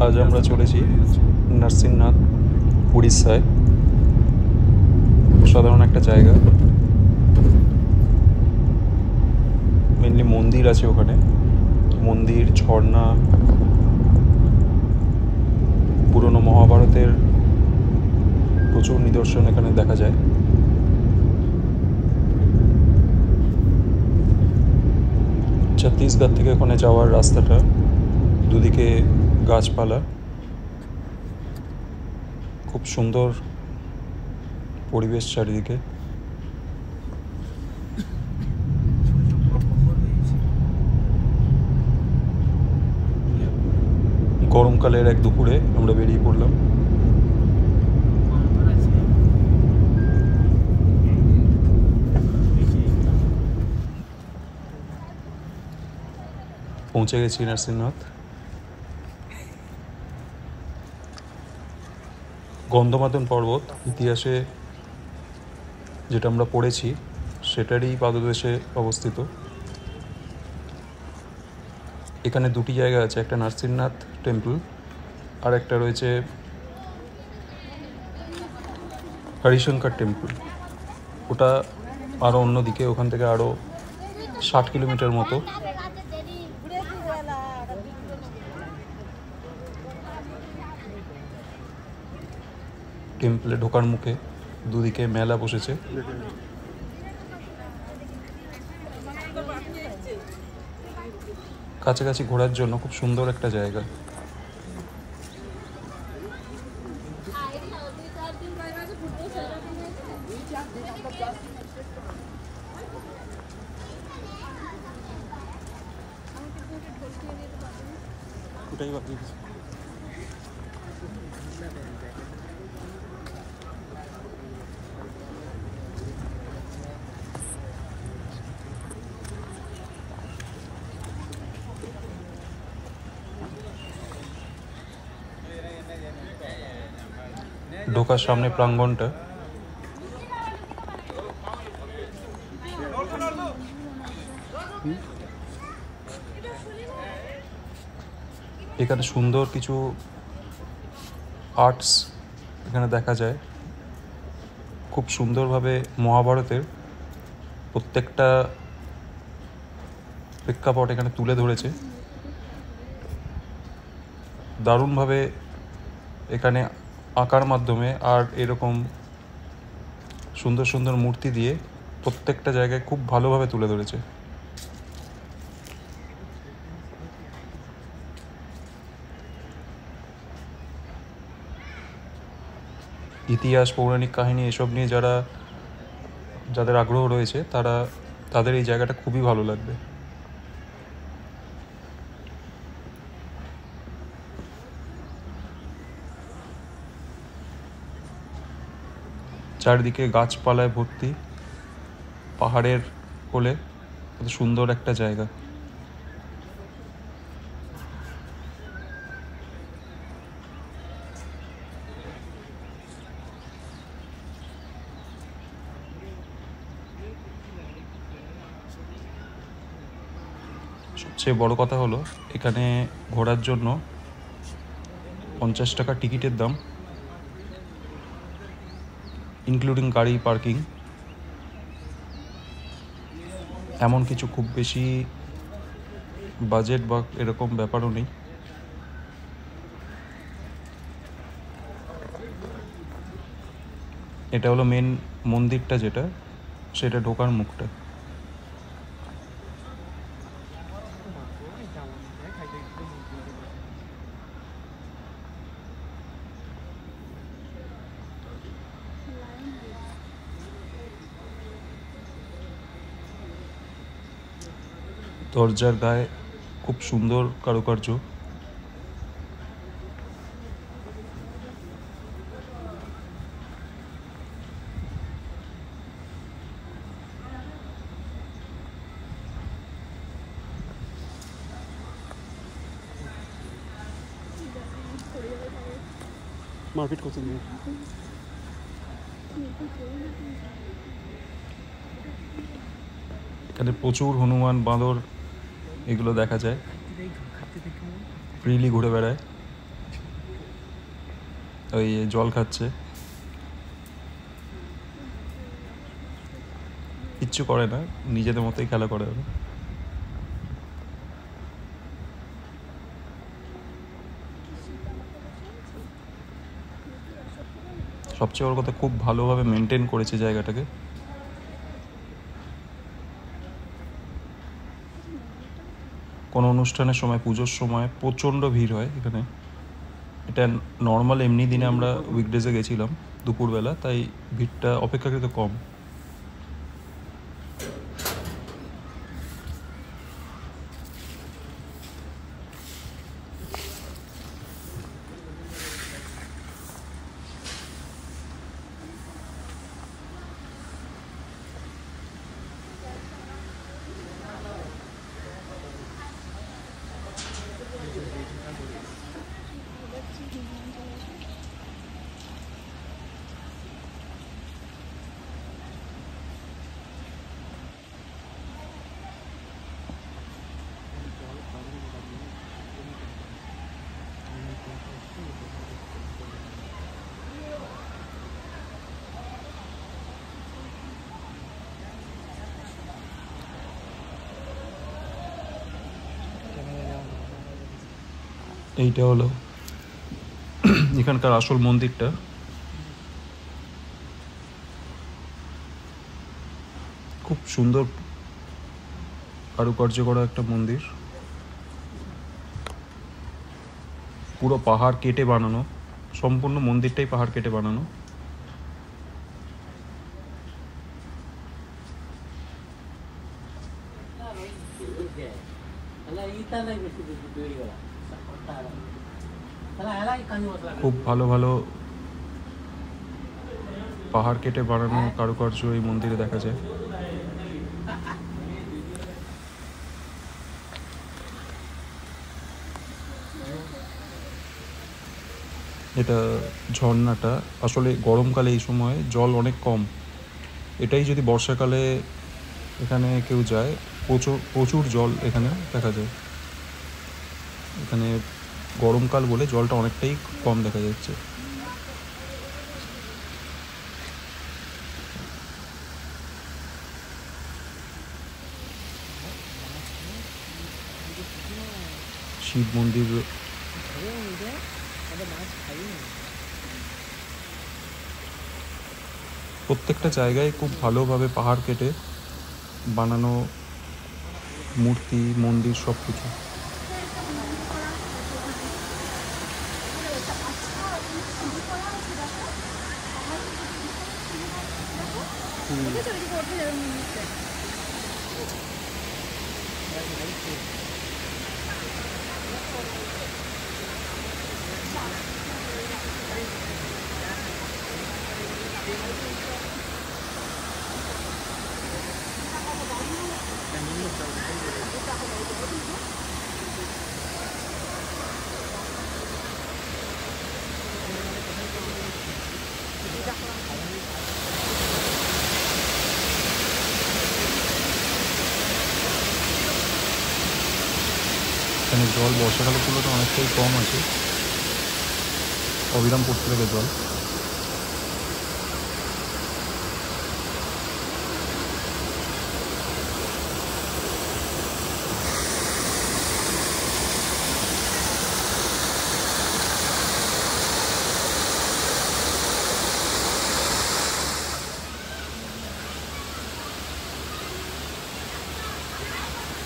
আজ আমরা চলেছি নরসিংনাথ, উড়িষ্যায়। সাধারণ একটা জায়গা, মেনলি মন্দির আছে ওখানে। মন্দির, ঝর্ণা, পুরনো মহাভারতের প্রচুর নিদর্শন এখানে দেখা যায়। ছত্তিশগড় থেকে ওখানে যাওয়ার রাস্তাটা, দুদিকে গাছপালা, খুব সুন্দর পরিবেশ চারিদিকে। গরমকালের এক দুপুরে আমরা বেরিয়ে পড়লাম। পৌঁছে গেছি নরসিংনাথ। গন্ধমাদন পর্বত ইতিহাসে যেটা আমরা পড়েছি সেটারই পাদদেশে অবস্থিত। এখানে দুটি জায়গা আছে, একটা নরসিংনাথ টেম্পল আর একটা রয়েছে হরিশঙ্কর টেম্পল। ওটা আরও অন্যদিকে, ওখান থেকে আরও 60 কিলোমিটার মতো। টেম্পলে ঢোকার মুখে দুদিকে মেলা বসেছে। কাছাকাছি ঘোরার জন্য খুব সুন্দর একটা জায়গা। ঢোকার সামনে প্রাঙ্গণটা, এখানে সুন্দর কিছু আর্টস এখানে দেখা যায়। খুব সুন্দরভাবে মহাভারতের প্রত্যেকটা প্রেক্ষাপট এখানে তুলে ধরেছে। দারুণভাবে এখানে আঁকার মাধ্যমে আর এরকম সুন্দর সুন্দর মূর্তি দিয়ে প্রত্যেকটা জায়গায় খুব ভালোভাবে তুলে ধরেছে। ইতিহাস, পৌরাণিক কাহিনী এসব নিয়ে যাদের আগ্রহ রয়েছে তাদের এই জায়গাটা খুবই ভালো লাগবে। চারিদিকে গাছপালায় ভর্তি, পাহাড়ের কোলে, কত সুন্দর একটা জায়গা। সবচেয়ে বড় কথা হলো এখানে ঘোরার জন্য 50 টাকা টিকিটের দাম, ইনক্লুডিং গাড়ি পার্কিং। এমন কিছু খুব বেশি বাজেট বা এরকম ব্যাপারও নেই। এটা হলো মেন মন্দিরটা, সেটা ঢোকার মুখটা। দরজার গায়ে খুব সুন্দর কারুকার্য। মারপিট করছে। এখানে প্রচুর হনুমান, বাঁদর এগুলো দেখা যায়, ফ্রিলি ঘুরে বেড়ায়। ওই জল খাচ্ছে, কিচ্ছু করে না, নিজেদের মতোই খেলা করে ওরা। সবচেয়ে ওর কথা খুব ভালোভাবে মেনটেন করেছে জায়গাটাকে। কোনো অনুষ্ঠানের সময়, পুজোর সময় প্রচণ্ড ভিড় হয় এখানে। এটা নর্মাল এমনি দিনে আমরা উইকডেজে গেছিলাম দুপুরবেলা, তাই ভিড়টা অপেক্ষাকৃত কম। এইটা হলো এখানকার আসল মন্দিরটা। খুব সুন্দর কারুকার্য করা একটা মন্দির, পুরো পাহাড় কেটে বানানো, সম্পূর্ণ মন্দিরটাই পাহাড় কেটে বানানো। খুব ভালো ভালো পাহাড় কেটে বানানো কারুকার্য এই মন্দিরে দেখা যায়। এটা ঝর্ণাটা আসলে গরমকালে এই সময় জল অনেক কম। এটাই যদি বর্ষাকালে এখানে কেউ যায়, প্রচুর প্রচুর জল এখানে দেখা যায়। এখানে গরমকাল বলে জলটা অনেকটাই কম দেখা যাচ্ছে। শিব মন্দির, প্রত্যেকটা জায়গায় খুব ভালোভাবে পাহাড় কেটে বানানো মূর্তি, মন্দির, সব কিছু। এখানে জল বর্ষাকালের তুলনায় অনেকটাই কম আছে, অবিরাম পড়তে থাকে জল।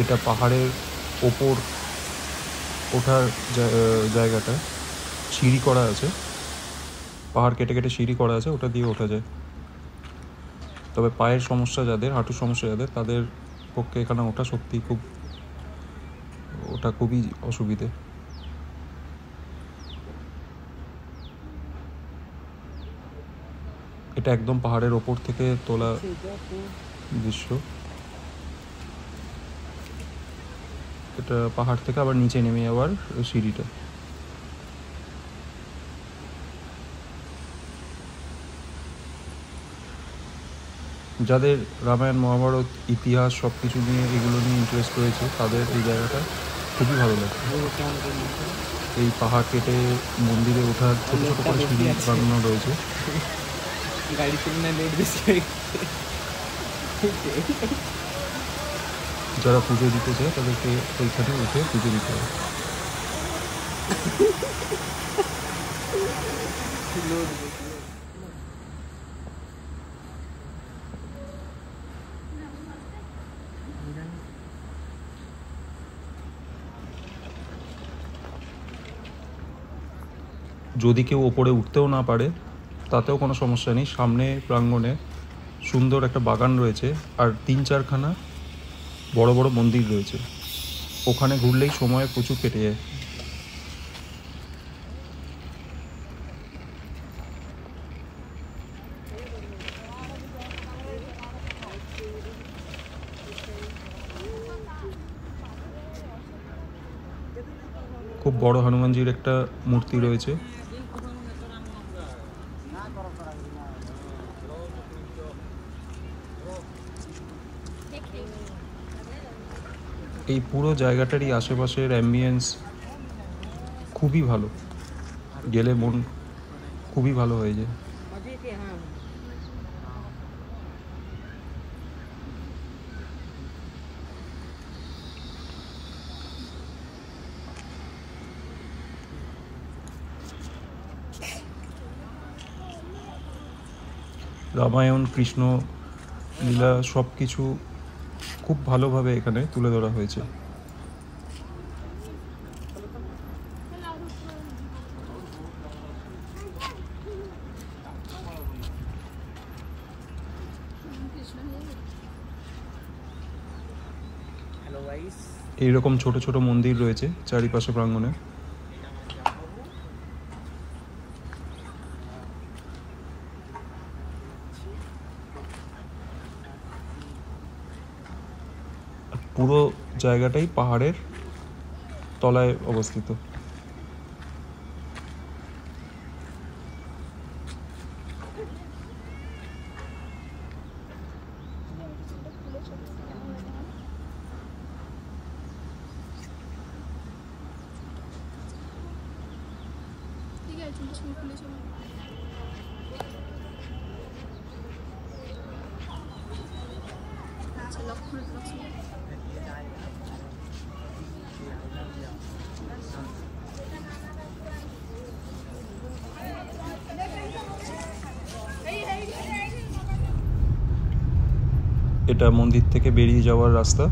এটা পাহাড়ের ওপর ওঠার জায়গাটা, সিঁড়ি করা আছে, পাহাড় কেটে কেটে সিঁড়ি করা আছে, ওটা দিয়ে ওঠা যায়। তবে পায়ের সমস্যা যাদের, হাঁটুর সমস্যা যাদের, তাদের পক্ষে এখানে ওঠা সত্যি খুবই অসুবিধে। এটা একদম পাহাড়ের ওপর থেকে তোলা দৃশ্য। এটা পাহাড় থেকে আবার নিচে নেমে যাওয়ার সিঁড়িটা। যাদের রামায়ণ, মহাভারত, ইতিহাস সব কিছু নিয়ে, এগুলো নিয়ে ইন্টারেস্ট রয়েছে, তাদের এই জায়গাটা খুব খুবই ভালো লাগছে। এই পাহাড় কেটে মন্দিরে ওঠার ছোট ছোট করে সিঁড়ি বানানো রয়েছে। যারা পুজো দিতে চায় তাদেরকে ওইখানে উঠে পুজো দিতে হয়। যদি কেউ ওপরে উঠতেও না পারে তাতেও কোনো সমস্যা নেই। সামনে প্রাঙ্গণে সুন্দর একটা বাগান রয়েছে আর 3-4খানা বড় বড় মন্দির রয়েছে। ওখানে ঘুরলেই সময় প্রচুর কেটে যায়। খুব বড় হনুমানজির একটা মূর্তি রয়েছে। এই পুরো জায়গাটারই আশেপাশের অ্যাম্বিয়েন্স খুবই ভালো, গেলে মন খুবই ভালো হয়ে যায়। রামায়ণ, কৃষ্ণ লীলা সব কিছু খুব ভালোভাবে এখানে তুলে ধরা হয়েছে। এইরকম ছোট ছোট মন্দির রয়েছে চারিপাশে প্রাঙ্গণে। পুরো জায়গাটাই পাহাড়ের তলায় অবস্থিত। এটা মন্দির থেকে বেরিয়ে যাওয়ার রাস্তা।